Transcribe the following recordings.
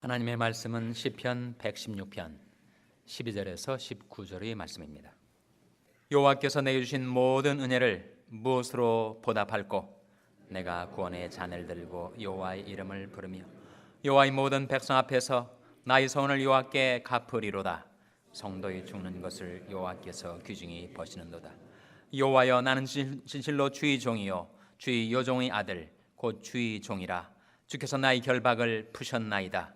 하나님의 말씀은 시편 116편 12절에서 19절의 말씀입니다. 여호와께서 내게 주신 모든 은혜를 무엇으로 보답할꼬? 내가 구원의 잔을 들고 여호와의 이름을 부르며 여호와의 모든 백성 앞에서 나의 소원을 여호와께 갚으리로다. 성도의 죽는 것을 여호와께서 귀중히 보시는도다. 여호와여, 나는 진실로 주의 종이요 주의 여종의 아들 곧 주의 종이라. 주께서 나의 결박을 푸셨나이다.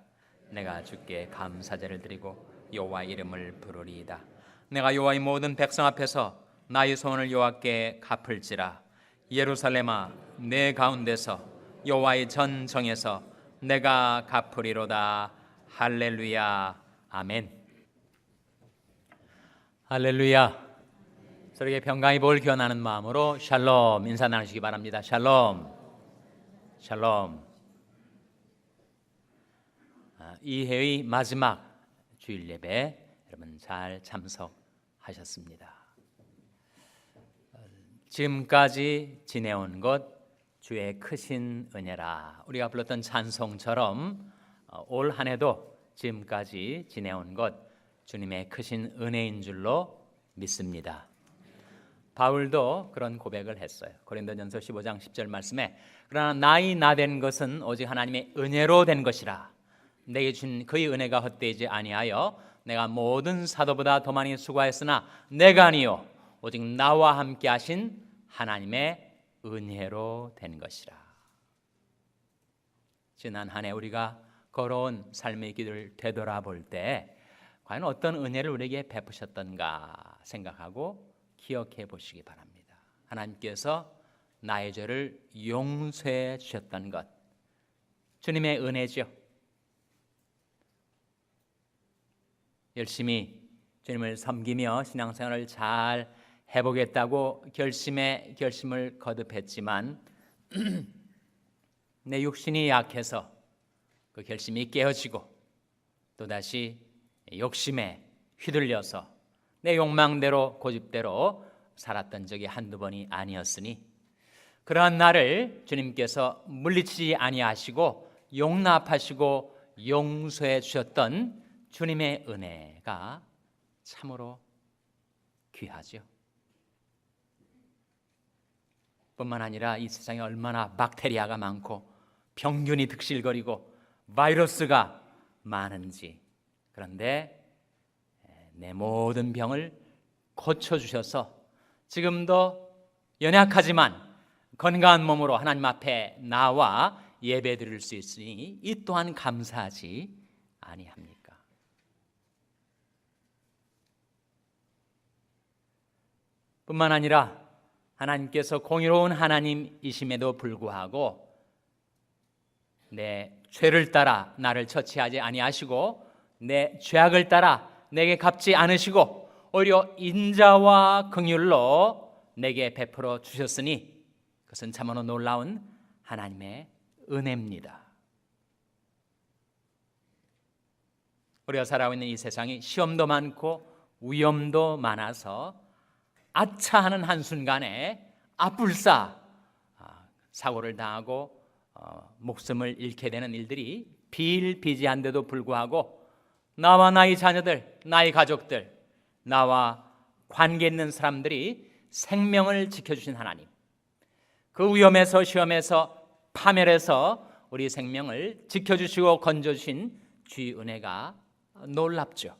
내가 주께 감사제를 드리고 여호와의 이름을 부르리이다. 내가 여호와의 모든 백성 앞에서 나의 소원을 여호와께 갚을지라. 예루살렘아, 내 가운데서 여호와의 전정에서 내가 갚으리로다. 할렐루야. 아멘. 할렐루야. 서로에게 평강의 복을 기원하는 마음으로 샬롬 인사 나누시기 바랍니다. 샬롬. 샬롬. 이 해의 마지막 주일 예배 여러분 잘 참석하셨습니다. 지금까지 지내온 것 주의 크신 은혜라. 우리가 불렀던 찬송처럼 올 한 해도 지금까지 지내온 것 주님의 크신 은혜인 줄로 믿습니다. 바울도 그런 고백을 했어요. 고린도전서 15장 10절 말씀에 그러나 나의 나된 것은 오직 하나님의 은혜로 된 것이라. 내게 준 그의 은혜가 헛되지 아니하여 내가 모든 사도보다 더 많이 수고하였으나 내가 아니요 오직 나와 함께 하신 하나님의 은혜로 된 것이라. 지난 한 해 우리가 걸어온 삶의 길을 되돌아볼 때 과연 어떤 은혜를 우리에게 베푸셨던가 생각하고 기억해 보시기 바랍니다. 하나님께서 나의 죄를 용서해 주셨던 것 주님의 은혜죠. 열심히 주님을 섬기며 신앙생활을 잘 해보겠다고 결심을 거듭했지만 내 육신이 약해서 그 결심이 깨어지고 또다시 욕심에 휘둘려서 내 욕망대로 고집대로 살았던 적이 한두 번이 아니었으니 그러한 나를 주님께서 물리치지 아니하시고 용납하시고 용서해 주셨던 주님의 은혜가 참으로 귀하죠. 뿐만 아니라 이 세상에 얼마나 박테리아가 많고 병균이 득실거리고 바이러스가 많은지, 그런데 내 모든 병을 고쳐주셔서 지금도 연약하지만 건강한 몸으로 하나님 앞에 나와 예배 드릴 수 있으니 이 또한 감사하지 아니합니까? 뿐만 아니라 하나님께서 공의로운 하나님이심에도 불구하고 내 죄를 따라 나를 처치하지 아니하시고 내 죄악을 따라 내게 갚지 않으시고 오히려 인자와 긍휼로 내게 베풀어 주셨으니 그것은 참으로 놀라운 하나님의 은혜입니다. 우리가 살아가고 있는 이 세상이 시험도 많고 위험도 많아서 아차하는 한순간에 아뿔싸 사고를 당하고 목숨을 잃게 되는 일들이 비일비재한데도 불구하고 나와 나의 자녀들, 나의 가족들, 나와 관계 있는 사람들이 생명을 지켜주신 하나님, 그 위험에서 시험에서 파멸해서 우리 생명을 지켜주시고 건져주신 주의 은혜가 놀랍죠.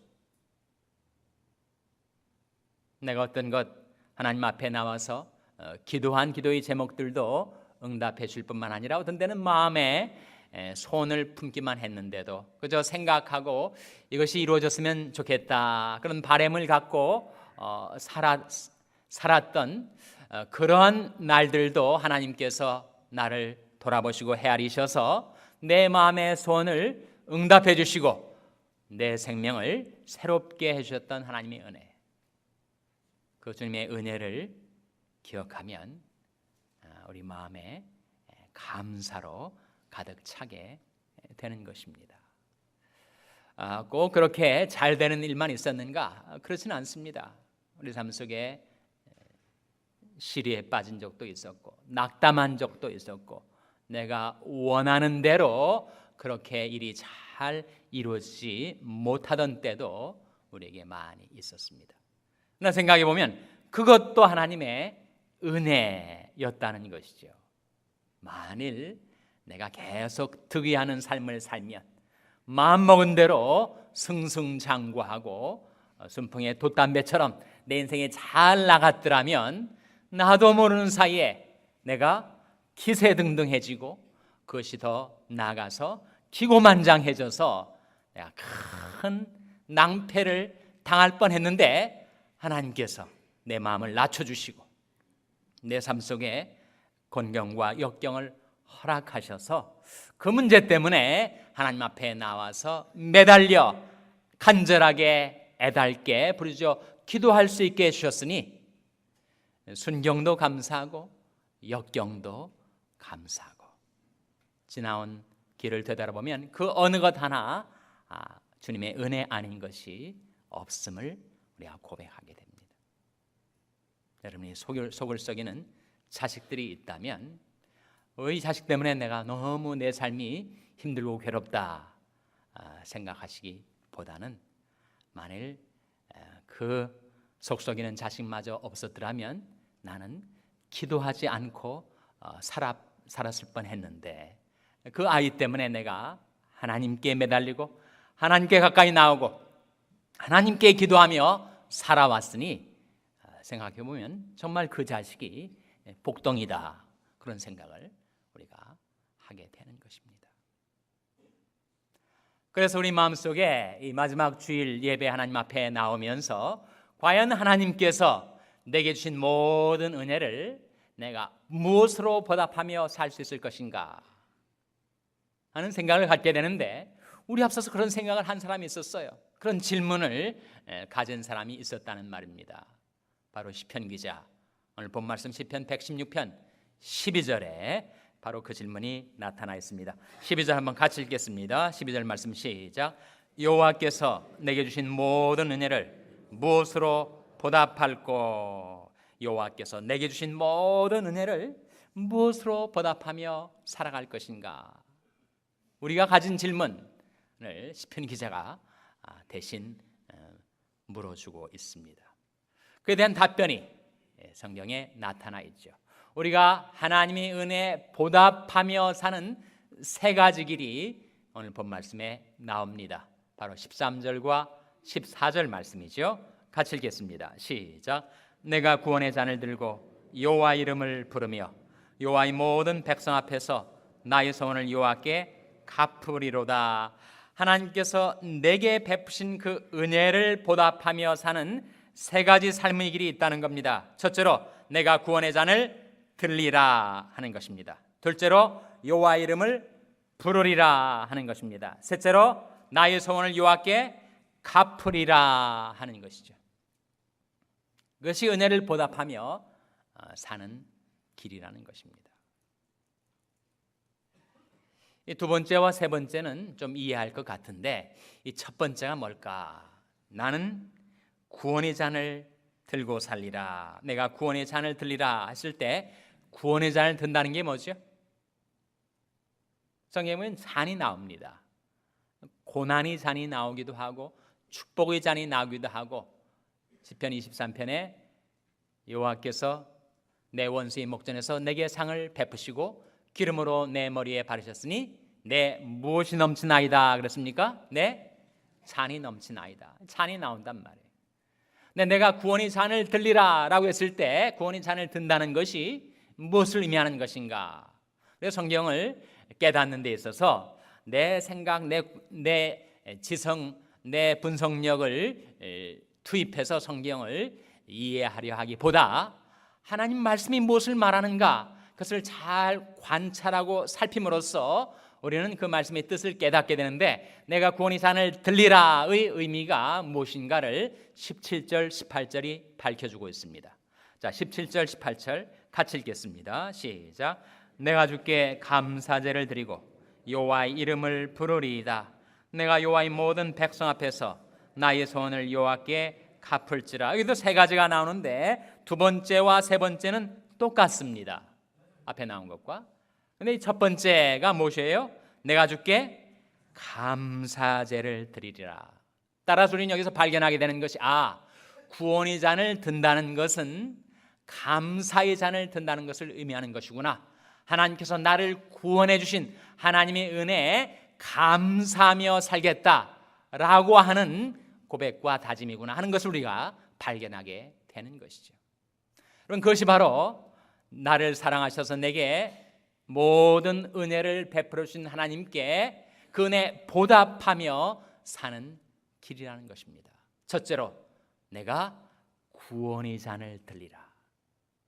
내가 어떤 것 하나님 앞에 나와서 기도한 기도의 제목들도 응답해 줄 뿐만 아니라 어떤 때는 마음에 소원을 품기만 했는데도 그저 생각하고 이것이 이루어졌으면 좋겠다 그런 바람을 갖고 살았던 그러한 날들도 하나님께서 나를 돌아보시고 헤아리셔서 내 마음의 소원을 응답해 주시고 내 생명을 새롭게 해주셨던 하나님의 은혜, 그 주님의 은혜를 기억하면 우리 마음에 감사로 가득 차게 되는 것입니다. 꼭 그렇게 잘 되는 일만 있었는가? 그렇지는 않습니다. 우리 삶 속에 시리에 빠진 적도 있었고 낙담한 적도 있었고 내가 원하는 대로 그렇게 일이 잘 이루어지지 못하던 때도 우리에게 많이 있었습니다. 그러나 생각해 보면 그것도 하나님의 은혜였다는 것이죠. 만일 내가 계속 득의하는 삶을 살면 마음먹은 대로 승승장구하고 순풍의 돛담배처럼 내 인생이 잘 나갔더라면 나도 모르는 사이에 내가 기세등등해지고 그것이 더 나아가서 기고만장해져서 내가 큰 낭패를 당할 뻔했는데 하나님께서 내 마음을 낮춰주시고 내 삶 속에 곤경과 역경을 허락하셔서 그 문제 때문에 하나님 앞에 나와서 매달려 간절하게 애달게 부르짖어 기도할 수 있게 해주셨으니 순경도 감사하고 역경도 감사하고 지나온 길을 되돌아보면 그 어느 것 하나 주님의 은혜 아닌 것이 없음을 우리가 고백하게 됩니다. 여러분이 속을 썩이는 자식들이 있다면 이 자식 때문에 내가 너무 내 삶이 힘들고 괴롭다 생각하시기보다는 만일 그 속썩이는 자식마저 없었더라면 나는 기도하지 않고 살았을 뻔했는데 그 아이 때문에 내가 하나님께 매달리고 하나님께 가까이 나오고 하나님께 기도하며 살아왔으니 생각해 보면 정말 그 자식이 복덩이다 그런 생각을 우리가 하게 되는 것입니다. 그래서 우리 마음속에 이 마지막 주일 예배 하나님 앞에 나오면서 과연 하나님께서 내게 주신 모든 은혜를 내가 무엇으로 보답하며 살 수 있을 것인가 하는 생각을 갖게 되는데 우리 앞서서 그런 생각을 한 사람이 있었어요. 그런 질문을 가진 사람이 있었다는 말입니다. 바로 시편 기자, 오늘 본 말씀 시편 116편 12절에 바로 그 질문이 나타나 있습니다. 12절 한번 같이 읽겠습니다. 12절 말씀 시작. 여호와께서 내게 주신 모든 은혜를 무엇으로 보답할꼬? 여호와께서 내게 주신 모든 은혜를 무엇으로 보답하며 살아갈 것인가? 우리가 가진 질문을 시편 기자가 대신 물어주고 있습니다. 그에 대한 답변이 성경에 나타나 있죠. 우리가 하나님의 은혜에 보답하며 사는 세 가지 길이 오늘 본 말씀에 나옵니다. 바로 13절과 14절 말씀이죠. 같이 읽겠습니다. 시작. 내가 구원의 잔을 들고 여호와 이름을 부르며 여호와의 모든 백성 앞에서 나의 소원을 여호와께 갚으리로다. 하나님께서 내게 베푸신 그 은혜를 보답하며 사는 세 가지 삶의 길이 있다는 겁니다. 첫째로 내가 구원의 잔을 들리라 하는 것입니다. 둘째로 여호와 이름을 부르리라 하는 것입니다. 셋째로 나의 소원을 여호와께 갚으리라 하는 것이죠. 그것이 은혜를 보답하며 사는 길이라는 것입니다. 이 두 번째와 세 번째는 좀 이해할 것 같은데 이 첫 번째가 뭘까? 나는 구원의 잔을 들고 살리라. 내가 구원의 잔을 들리라 했을 때 구원의 잔을 든다는 게 뭐죠? 성경에 보면 잔이 나옵니다. 고난의 잔이 나오기도 하고 축복의 잔이 나오기도 하고 시편 23편에 여호와께서 내 원수의 목전에서 내게 상을 베푸시고 기름으로 내 머리에 바르셨으니 내 무엇이 넘치나이다 그랬습니까? 내 잔이 넘치나이다. 잔이 나온단 말이에요. 근데 내가 구원의 잔을 들리라 라고 했을 때 구원의 잔을 든다는 것이 무엇을 의미하는 것인가? 그래서 성경을 깨닫는 데 있어서 내 생각, 내 지성, 내 분석력을 투입해서 성경을 이해하려 하기보다 하나님 말씀이 무엇을 말하는가 그것을 잘 관찰하고 살핌으로써 우리는 그 말씀의 뜻을 깨닫게 되는데 내가 구원의 잔을 들리라의 의미가 무엇인가를 17절, 18절이 밝혀주고 있습니다. 자, 17절, 18절 같이 읽겠습니다. 시작. 내가 주께 감사제를 드리고 여호와의 이름을 부르리이다. 내가 여호와의 모든 백성 앞에서 나의 소원을 여호와께 갚을지라. 여기도 세 가지가 나오는데 두 번째와 세 번째는 똑같습니다. 앞에 나온 것과. 근데 이 첫 번째가 무엇이에요? 내가 주께 감사제를 드리리라. 따라서 우리는 여기서 발견하게 되는 것이 구원의 잔을 든다는 것은 감사의 잔을 든다는 것을 의미하는 것이구나. 하나님께서 나를 구원해 주신 하나님의 은혜에 감사하며 살겠다라고 하는 고백과 다짐이구나 하는 것을 우리가 발견하게 되는 것이죠. 그럼 그것이 바로 나를 사랑하셔서 내게 모든 은혜를 베풀어 주신 하나님께 그 은혜 보답하며 사는 길이라는 것입니다. 첫째로 내가 구원의 잔을 드리라.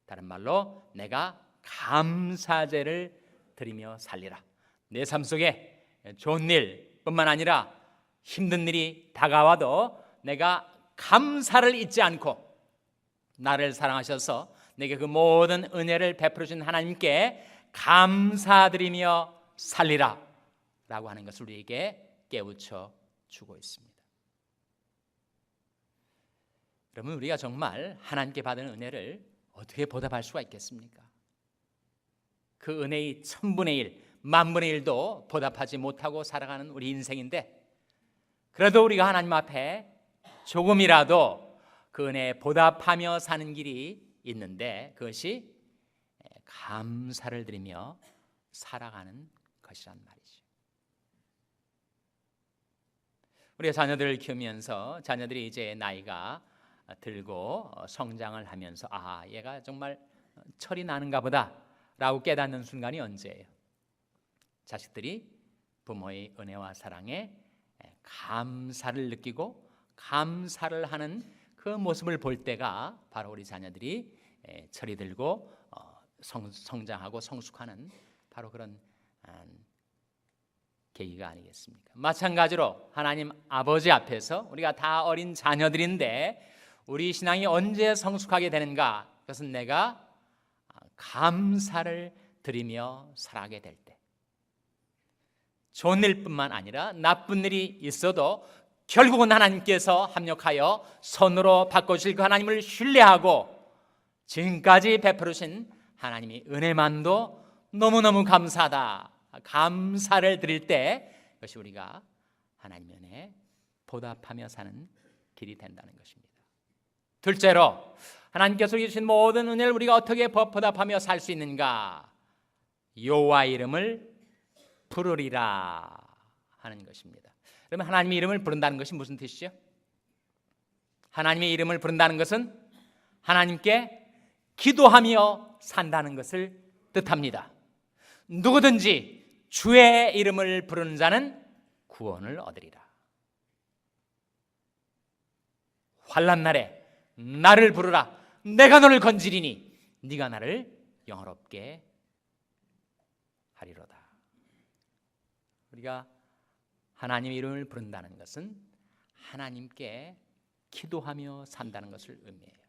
다른 말로 내가 감사제를 드리며 살리라. 내 삶 속에 좋은 일뿐만 아니라 힘든 일이 다가와도 내가 감사를 잊지 않고 나를 사랑하셔서 내게 그 모든 은혜를 베풀어 주신 하나님께 감사드리며 살리라 라고 하는 것을 우리에게 깨우쳐 주고 있습니다. 그러면 우리가 정말 하나님께 받은 은혜를 어떻게 보답할 수가 있겠습니까? 그 은혜의 1000분의 1, 10,000분의 1도 보답하지 못하고 살아가는 우리 인생인데, 그래도 우리가 하나님 앞에 조금이라도 그 은혜에 보답하며 사는 길이 있는데 그것이 감사를 드리며 살아가는 것이란 말이죠. 우리가 자녀들을 키우면서 자녀들이 이제 나이가 들고 성장을 하면서 얘가 정말 철이 나는가 보다 라고 깨닫는 순간이 언제예요? 자식들이 부모의 은혜와 사랑에 감사를 느끼고 감사를 하는 그 모습을 볼 때가 바로 우리 자녀들이 철이 들고 성장하고 성숙하는 바로 그런 계기가 아니겠습니까? 마찬가지로 하나님 아버지 앞에서 우리가 다 어린 자녀들인데 우리 신앙이 언제 성숙하게 되는가? 그것은 내가 감사를 드리며 살아가게 될 때, 좋은 일뿐만 아니라 나쁜 일이 있어도 결국은 하나님께서 합력하여 선으로 바꿔주실 그 하나님을 신뢰하고 지금까지 베풀으신 하나님의 은혜만도 너무너무 감사하다, 감사를 드릴 때 그것이 우리가 하나님의 은혜에 보답하며 사는 길이 된다는 것입니다. 둘째로 하나님께서 주신 모든 은혜를 우리가 어떻게 보답하며 살 수 있는가? 여호와 이름을 부르리라 하는 것입니다. 그러면 하나님의 이름을 부른다는 것이 무슨 뜻이죠? 하나님의 이름을 부른다는 것은 하나님께 기도하며 산다는 것을 뜻합니다. 누구든지 주의 이름을 부르는 자는 구원을 얻으리라. 환난 날에 나를 부르라. 내가 너를 건지리니 네가 나를 영화롭게 하리로다. 우리가 하나님의 이름을 부른다는 것은 하나님께 기도하며 산다는 것을 의미해요.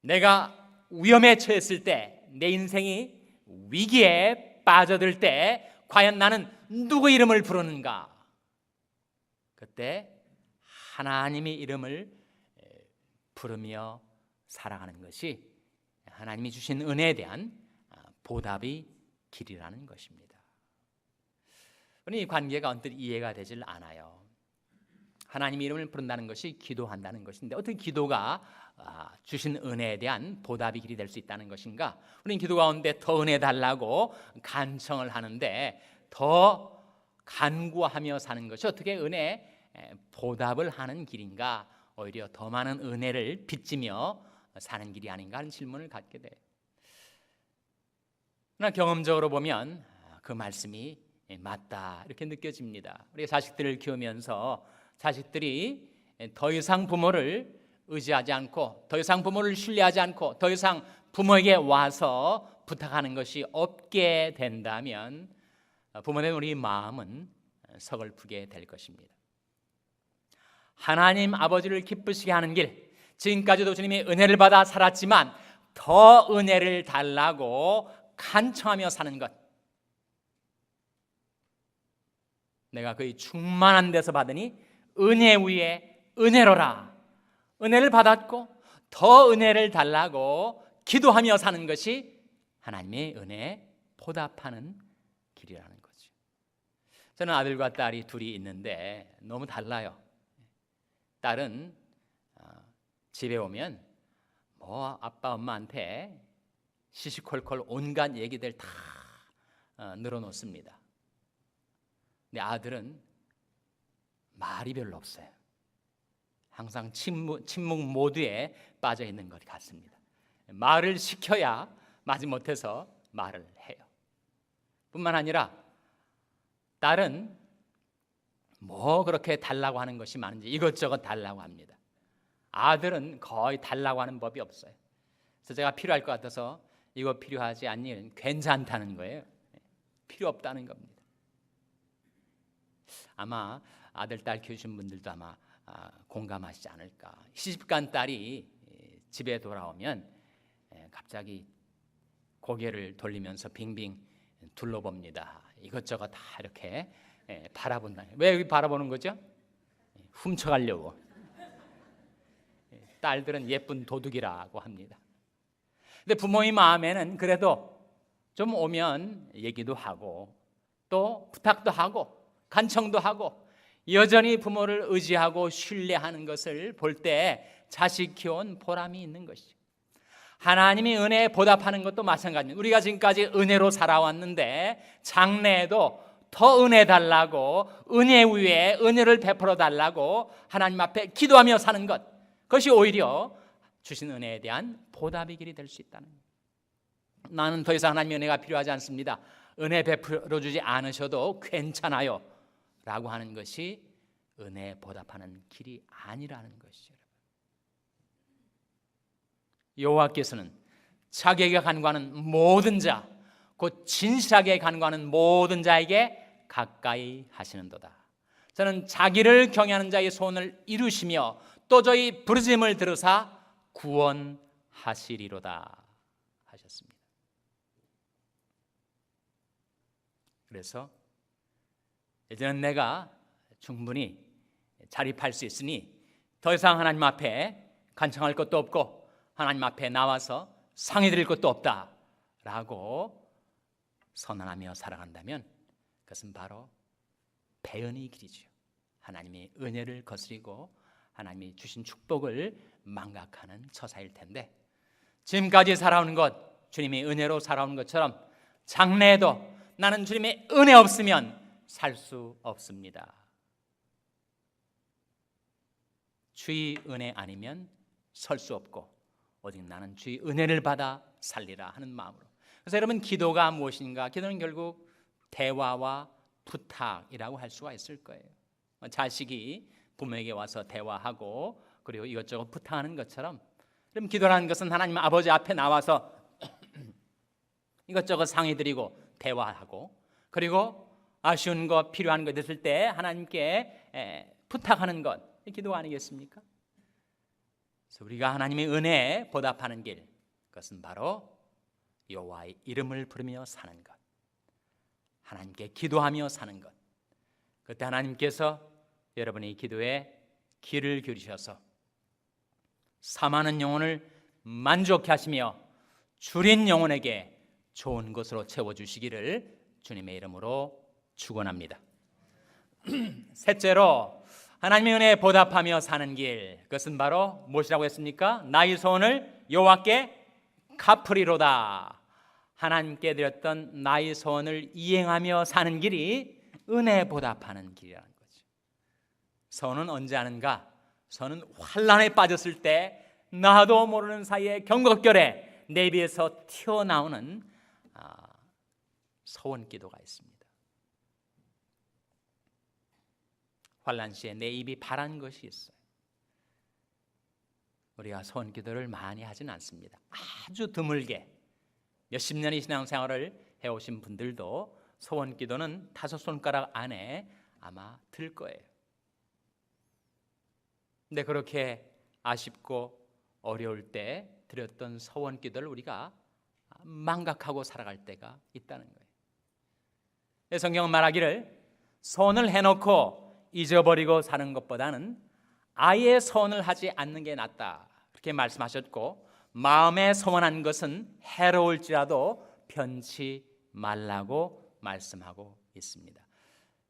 내가 위험에 처했을 때, 내 인생이 위기에 빠져들 때 과연 나는 누구 이름을 부르는가? 그때 하나님의 이름을 부르며 살아가는 것이 하나님이 주신 은혜에 대한 보답의 길이라는 것입니다. 이 관계가 언뜻 이해가 되질 않아요. 하나님의 이름을 부른다는 것이 기도한다는 것인데 어떻게 기도가 주신 은혜에 대한 보답의 길이 될 수 있다는 것인가? 우리는 기도 가운데 더 은혜 달라고 간청을 하는데 더 간구하며 사는 것이 어떻게 은혜 보답을 하는 길인가? 오히려 더 많은 은혜를 빚지며 사는 길이 아닌가 하는 질문을 갖게 돼요. 그러나 경험적으로 보면 그 말씀이 맞다 이렇게 느껴집니다. 우리 자식들을 키우면서 자식들이 더 이상 부모를 의지하지 않고 더 이상 부모를 신뢰하지 않고 더 이상 부모에게 와서 부탁하는 것이 없게 된다면 부모된 우리 마음은 서글프게 될 것입니다. 하나님 아버지를 기쁘시게 하는 길, 지금까지도 주님의 은혜를 받아 살았지만 더 은혜를 달라고 간청하며 사는 것, 내가 그의 충만한 데서 받으니 은혜 위에 은혜로라. 은혜를 받았고 더 은혜를 달라고 기도하며 사는 것이 하나님의 은혜에 보답하는 길이라는 거죠. 저는 아들과 딸이 둘이 있는데 너무 달라요. 딸은 집에 오면 뭐 아빠 엄마한테 시시콜콜 온갖 얘기들 다 늘어놓습니다. 근데 아들은 말이 별로 없어요. 항상 침묵 모드에 빠져 있는 것 같습니다. 말을 시켜야 마지못해서 말을 해요. 뿐만 아니라 딸은 뭐 그렇게 달라고 하는 것이 많은지 이것저것 달라고 합니다. 아들은 거의 달라고 하는 법이 없어요. 그래서 제가 필요할 것 같아서 이거 필요하지 않니? 괜찮다는 거예요. 필요 없다는 겁니다. 아마 아들, 딸 키우신 분들도 아마 공감하시지 않을까. 시집간 딸이 집에 돌아오면 갑자기 고개를 돌리면서 빙빙 둘러봅니다. 이것저것 다 이렇게 바라본다. 왜 여기 바라보는 거죠? 훔쳐가려고. 딸들은 예쁜 도둑이라고 합니다. 근데 부모의 마음에는 그래도 좀 오면 얘기도 하고 또 부탁도 하고 간청도 하고 여전히 부모를 의지하고 신뢰하는 것을 볼 때 자식 키운 보람이 있는 것이죠. 하나님이 은혜에 보답하는 것도 마찬가지입니다. 우리가 지금까지 은혜로 살아왔는데 장래에도 더 은혜 달라고 은혜 위에 은혜를 베풀어 달라고 하나님 앞에 기도하며 사는 것, 그것이 오히려 주신 은혜에 대한 보답의 길이 될 수 있다는 거예요. 나는 더 이상 하나님의 은혜가 필요하지 않습니다. 은혜 베풀어 주지 않으셔도 괜찮아요 라고 하는 것이 은혜에 보답하는 길이 아니라는 것이죠. 여호와께서는 자기에게 간구하는 모든 자, 곧 진실하게 간구하는 모든 자에게 가까이 하시는도다. 저는 자기를 경외하는 자의 소원을 이루시며 또 저희 부르짖음을 들으사 구원하시리로다 하셨습니다. 그래서 이제는 내가 충분히 자립할 수 있으니 더 이상 하나님 앞에 간청할 것도 없고 하나님 앞에 나와서 상의드릴 것도 없다라고 선언하며 살아간다면 그것은 바로 배은의 길이죠. 하나님의 은혜를 거스리고 하나님이 주신 축복을 망각하는 처사일 텐데, 지금까지 살아오는 것, 주님의 은혜로 살아오는 것처럼 장래에도 나는 주님의 은혜 없으면 살 수 없습니다. 주의 은혜 아니면 설 수 없고 오직 나는 주의 은혜를 받아 살리라 하는 마음으로. 그래서 여러분, 기도가 무엇인가? 기도는 결국 대화와 부탁이라고 할 수가 있을 거예요. 자식이 부모에게 와서 대화하고 그리고 이것저것 부탁하는 것처럼, 그럼 기도라는 것은 하나님 아버지 앞에 나와서 이것저것 상의드리고 대화하고 그리고 아쉬운 것, 필요한 것 있을 때 하나님께 부탁하는 것, 기도 아니겠습니까? 그래서 우리가 하나님의 은혜에 보답하는 길, 그것은 바로 여호와의 이름을 부르며 사는 것, 하나님께 기도하며 사는 것. 그때 하나님께서 여러분의 기도에 귀를 기울이셔서 사많은 영혼을 만족케 하시며 줄인 영혼에게 좋은 것으로 채워주시기를 주님의 이름으로 축원합니다. 셋째로 하나님의 은혜에 보답하며 사는 길, 그것은 바로 무엇이라고 했습니까? 나의 소원을 여호와께 갚으리로다. 하나님께 드렸던 나의 소원을 이행하며 사는 길이 은혜에 보답하는 길이라는 거죠. 소원은 언제 하는가? 소원은 환난에 빠졌을 때 나도 모르는 사이에 경곡결에 내 입에서 튀어나오는 소원 기도가 있습니다. 환난 시에 내 입이 바란 것이 있어요. 우리가 소원 기도를 많이 하진 않습니다. 아주 드물게 몇십 년의 신앙생활을 해오신 분들도 소원 기도는 5손가락 안에 아마 들 거예요. 근데 그렇게 아쉽고 어려울 때 드렸던 소원 기도를 우리가 망각하고 살아갈 때가 있다는 거예요. 성경은 말하기를 소원을 해놓고 잊어버리고 사는 것보다는 아예 소원을 하지 않는 게 낫다, 그렇게 말씀하셨고, 마음에 소원한 것은 해로울지라도 편치 말라고 말씀하고 있습니다.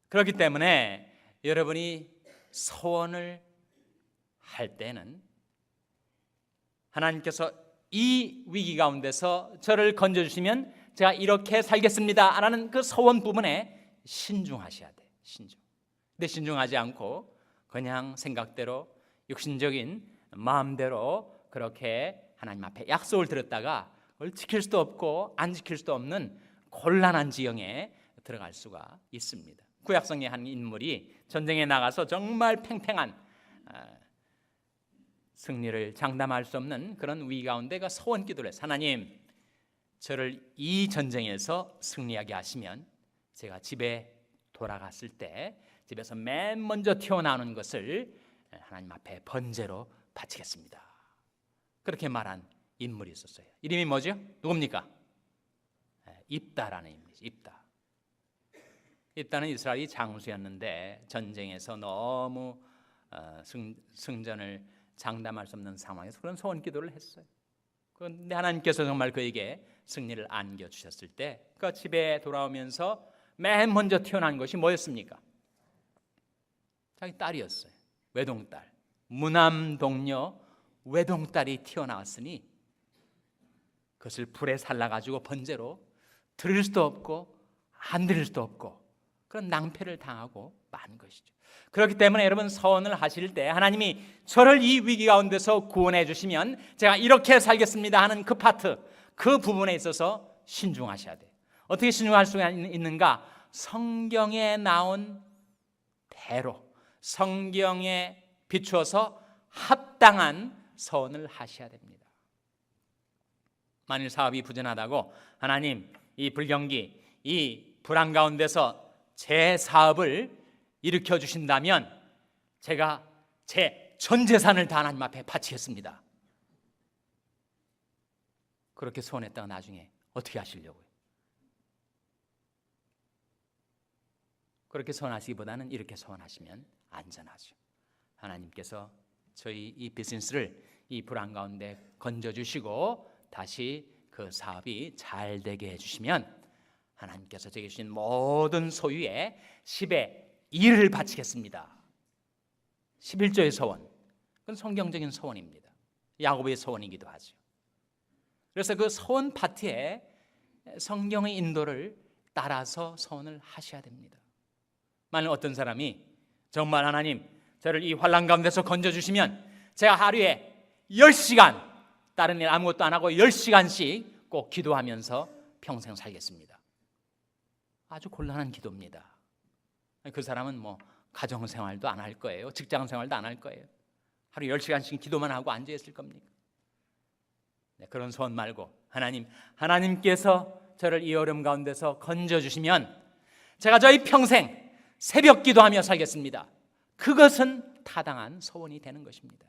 그렇기 때문에 여러분이 소원을 할 때는 하나님께서 이 위기 가운데서 저를 건져주시면 제가 이렇게 살겠습니다 라는 그 소원 부분에 신중하셔야 돼요. 근데 신중하지 않고 그냥 생각대로 육신적인 마음대로 그렇게 하나님 앞에 약속을 들었다가 그걸 지킬 수도 없고 안 지킬 수도 없는 곤란한 지형에 들어갈 수가 있습니다. 구약성의 한 인물이 전쟁에 나가서 정말 팽팽한 승리를 장담할 수 없는 그런 위기 가운데 그 소원 기도를 해서 하나님, 저를 이 전쟁에서 승리하게 하시면 제가 집에 돌아갔을 때 집에서 맨 먼저 튀어나오는 것을 하나님 앞에 번제로 바치겠습니다. 그렇게 말한 인물이 있었어요. 이름이 뭐죠? 누굽니까? 입다라는 인물이죠. 입다는 이스라엘이 장수였는데 전쟁에서 너무 승전을 장담할 수 없는 상황에서 그런 소원 기도를 했어요. 그런데 하나님께서 정말 그에게 승리를 안겨주셨을 때 그 집에 돌아오면서 맨 먼저 튀어나온 것이 뭐였습니까? 자기 딸이었어요. 외동딸, 무남 동녀 외동딸이 튀어나왔으니 그것을 불에 살라가지고 번제로 드릴 수도 없고 안 드릴 수도 없고 그런 낭패를 당하고 만 것이죠. 그렇기 때문에 여러분 서원을 하실 때 하나님이 저를 이 위기 가운데서 구원해 주시면 제가 이렇게 살겠습니다 하는 그 파트, 그 부분에 있어서 신중하셔야 돼요. 어떻게 신중할 수가 있는가? 성경에 나온 대로 성경에 비추어서 합당한 서원을 하셔야 됩니다. 만일 사업이 부진하다고 하나님, 이 불경기, 이 불안 가운데서 제 사업을 일으켜 주신다면 제가 제 전 재산을 다 하나님 앞에 바치겠습니다. 그렇게 소원했다가 나중에 어떻게 하시려고요? 그렇게 소원하시기보다는 이렇게 소원하시면 안전하죠. 하나님께서 저희 이 비즈니스를 이 불안 가운데 건져주시고 다시 그 사업이 잘 되게 해주시면 하나님께서 제게 주신 모든 소유의 10의 1을 바치겠습니다. 11조의 소원, 그건 성경적인 소원입니다. 야곱의 소원이기도 하죠. 그래서 그 소원 파트에 성경의 인도를 따라서 소원을 하셔야 됩니다. 만약 어떤 사람이 정말 하나님, 저를 이 환난 가운데서 건져주시면 제가 하루에 10시간 다른 일 아무것도 안 하고 10시간씩 꼭 기도하면서 평생 살겠습니다. 아주 곤란한 기도입니다. 그 사람은 뭐 가정생활도 안 할 거예요. 직장생활도 안 할 거예요. 하루 10시간씩 기도만 하고 앉아있을 겁니까? 네, 그런 소원 말고 하나님께서 저를 이 어려움 가운데서 건져주시면 제가 저희 평생 새벽 기도하며 살겠습니다. 그것은 타당한 소원이 되는 것입니다.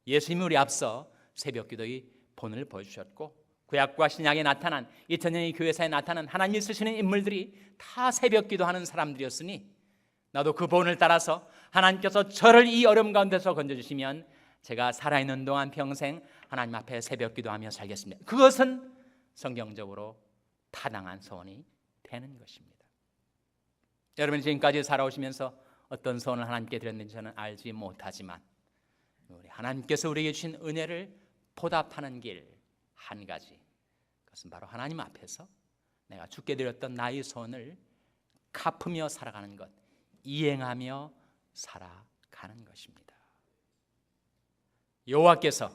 예수님이 우리 앞서 새벽 기도의 본을 보여주셨고 구약과 신약에 나타난 2000년의 교회사에 나타난 하나님이 쓰시는 인물들이 다 새벽 기도하는 사람들이었으니 나도 그 본을 따라서 하나님께서 저를 이 어려움 가운데서 건져주시면 제가 살아있는 동안 평생 하나님 앞에 새벽 기도하며 살겠습니다. 그것은 성경적으로 타당한 소원이 되는 것입니다. 여러분이 지금까지 살아오시면서 어떤 소원을 하나님께 드렸는지 저는 알지 못하지만 우리 하나님께서 우리에게 주신 은혜를 보답하는 길 한 가지, 그것은 바로 하나님 앞에서 내가 주께 드렸던 나의 소원을 갚으며 살아가는 것, 이행하며 살아가는 것입니다. 여호와께서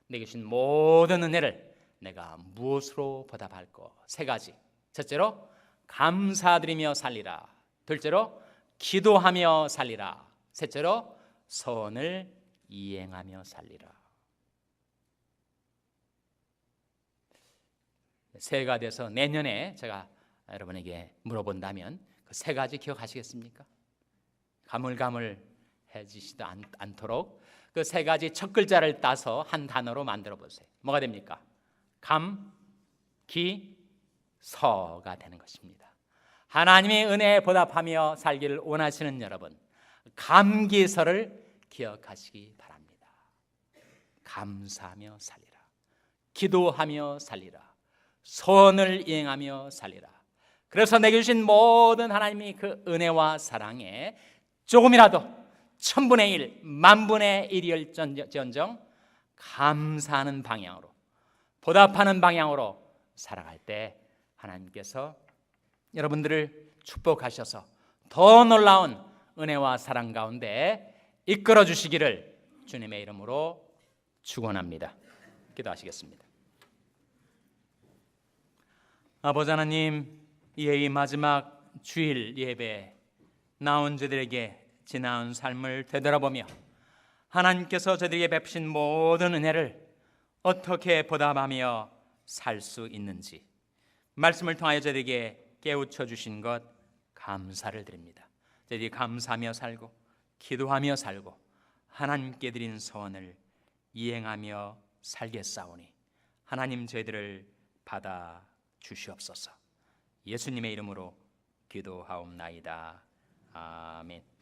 내게 주신 모든 은혜를 내가 무엇으로 보답할까? 세 가지. 첫째로 감사드리며 살리라. 둘째로 기도하며 살리라. 셋째로 소원을 이행하며 살리라. 새해가 돼서 내년에 제가 여러분에게 물어본다면 그 세 가지 기억하시겠습니까? 가물가물해지지도 않도록 그 세 가지 첫 글자를 따서 한 단어로 만들어 보세요. 뭐가 됩니까? 감, 기, 서가 되는 것입니다. 하나님의 은혜에 보답하며 살기를 원하시는 여러분, 감기서를 기억하시기 바랍니다. 감사하며 살리라. 기도하며 살리라. 소원을 이행하며 살리라. 그래서 내게 주신 모든 하나님이 그 은혜와 사랑에 조금이라도 1000분의 1, 10,000분의 1이을지언정 감사하는 방향으로, 보답하는 방향으로 살아갈 때 하나님께서 여러분들을 축복하셔서 더 놀라운 은혜와 사랑 가운데 이끌어 주시기를 주님의 이름으로 축원합니다. 기도하시겠습니다. 아버지 하나님, 이 마지막 주일 예배 나온 저들에게 지나온 삶을 되돌아보며 하나님께서 저들에게 베푸신 모든 은혜를 어떻게 보답하며 살 수 있는지 말씀을 통하여 저들에게 깨우쳐 주신 것 감사를 드립니다. 저들이 감사하며 살고 기도하며 살고 하나님께 드린 소원을 이행하며 살겠사오니 하나님 저희들을 받아 주시옵소서. 예수님의 이름으로 기도하옵나이다. 아멘.